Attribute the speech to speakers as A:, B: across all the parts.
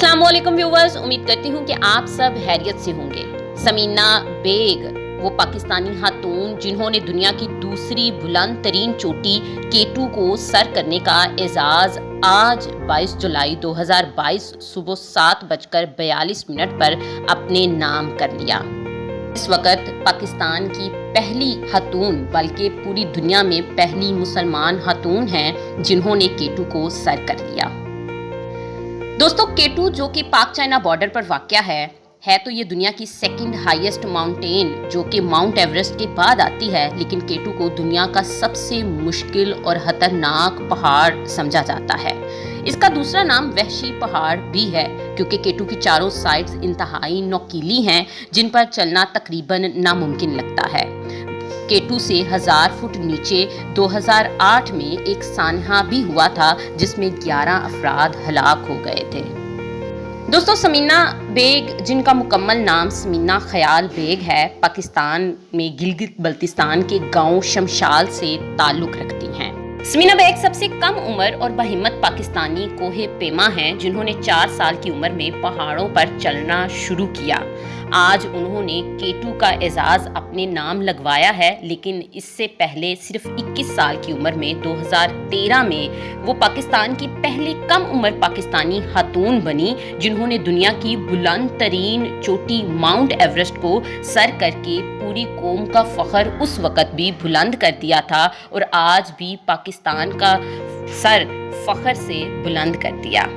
A: अस्सलाम वालेकुम व्यूवर्स, उम्मीद करती हूँ कि आप सब खैरियत से होंगे। समीना बेग वो पाकिस्तानी खातून जिन्होंने दुनिया की दूसरी बुलंद तरीन चोटी K2 को सर करने का एजाज़ आज 22 जुलाई 2022 सुबह 7:42 पर अपने नाम कर लिया। इस वक्त पाकिस्तान की पहली खातून बल्कि पूरी दुनिया में पहली मुसलमान खातून हैं जिन्होंने K2 को सर कर लिया। दोस्तों, K2 जो कि पाक चाइना बॉर्डर पर वाक़या है तो ये दुनिया की सेकंड हाईएस्ट माउंटेन जो कि माउंट एवरेस्ट के बाद आती है, लेकिन K2 को दुनिया का सबसे मुश्किल और खतरनाक पहाड़ समझा जाता है। इसका दूसरा नाम वहशी पहाड़ भी है क्योंकि K2 की चारों साइड्स इंतहाई नोकीली हैं जिन पर चलना तकरीबन नामुमकिन लगता है। K2 से 1000 फुट नीचे 2008 में एक सानहा भी हुआ था जिसमें 11 अफराद हलाक हो गए थे। दोस्तों, समीना बेग जिनका मुकम्मल नाम समीना ख्याल बेग है, पाकिस्तान में गिलगित बल्तिस्तान के गांव शमशाल से ताल्लुक़ रखती हैं। समीना बेग सबसे कम उम्र और बहिम्मत पाकिस्तानी कोहे पेमा हैं जिन्होंने 4 साल की उम्र में पहाड़ों पर चलना शुरू किया। आज उन्होंने K2 का एजाज़ अपने नाम लगवाया है, लेकिन इससे पहले सिर्फ 21 साल की उम्र में 2013 में वो पाकिस्तान की पहली कम उम्र पाकिस्तानी खातून बनी जिन्होंने दुनिया की बुलंद तरीन चोटी माउंट एवरेस्ट को सर करके पूरी कौम का फ़ख्र उस वक़्त भी बुलंद कर दिया था और आज भी पाकिस्तान का सर फ़ख्र से बुलंद कर दिया।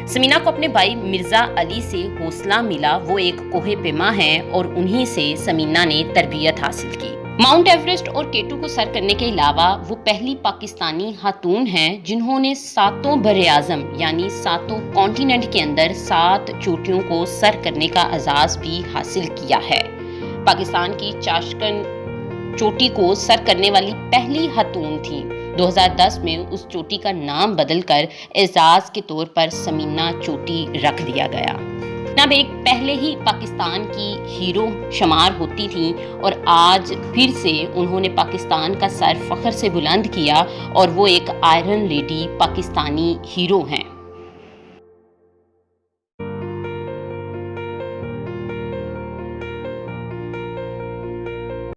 A: समीना को अपने भाई मिर्ज़ा अली से हौसला मिला। वो एक कोहे पेमा हैं और उन्हीं से समीना ने तरबियत हासिल की। माउंट एवरेस्ट और K2 को सर करने के अलावा वो पहली पाकिस्तानी खातून हैं जिन्होंने 7 बरे-आज़म यानी 7 कॉन्टिनेंट के अंदर 7 चोटियों को सर करने का एजाज़ भी हासिल किया है। पाकिस्तान की चाशकन चोटी को सर करने वाली पहली खातून थी। 2010 में उस चोटी का नाम बदलकर एजाज के तौर पर समीना चोटी रख दिया गया। समीना बेग पहले ही पाकिस्तान की हीरो शुमार होती थी और आज फिर से उन्होंने पाकिस्तान का सर फख्र से बुलंद किया और वो एक आयरन लेडी पाकिस्तानी हीरो हैं।